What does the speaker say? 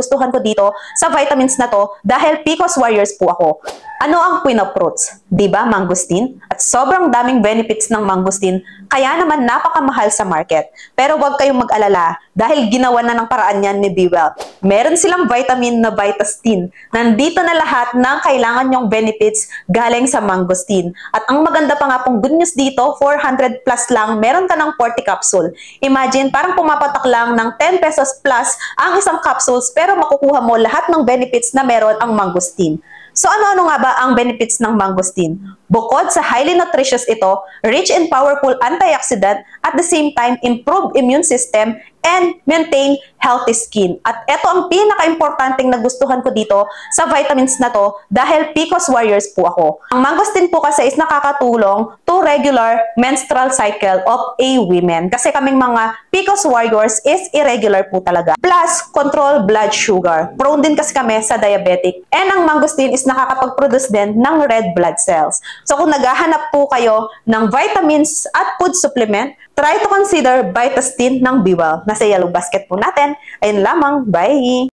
nagustuhan ko dito sa vitamins na to dahil PCOS warriors po ako. Ano ang queen of fruits? Diba, mangosteen? At sobrang daming benefits ng mangosteen, kaya naman napakamahal sa market. Pero huwag kayong mag-alala dahil ginawa na ng paraan yan ni BeWell. Meron silang vitamin na Vitastin. Nandito na lahat ng kailangan nyong benefits galing sa mangosteen. At ang maganda pa nga pong good news dito, 400 plus lang, meron ka ng 40 capsule. Imagine, parang pumapatak lang ng 10 pesos plus ang isang capsules pero makukuha mo lahat ng benefits na meron ang mangosteen. So ano-ano nga ba ang benefits ng mangosteen? Bukod sa highly nutritious ito, rich in powerful antioxidant, at the same time, improve immune system and maintain healthy skin. At ito ang pinaka-importanting nagustuhan ko dito sa vitamins na to dahil PCOS warriors po ako. Ang mangosteen po kasi is nakakatulong to regular menstrual cycle of a women. Kasi kaming mga PCOS warriors is irregular po talaga. Plus, control blood sugar. Prone din kasi kami sa diabetic. And ang mangosteen is nakakapag-produce din ng red blood cells. So kung naghahanap po kayo ng vitamins at food supplement, try to consider Vitastin ng BeWell. Nasa yellow basket po natin. Ayun lamang. Bye!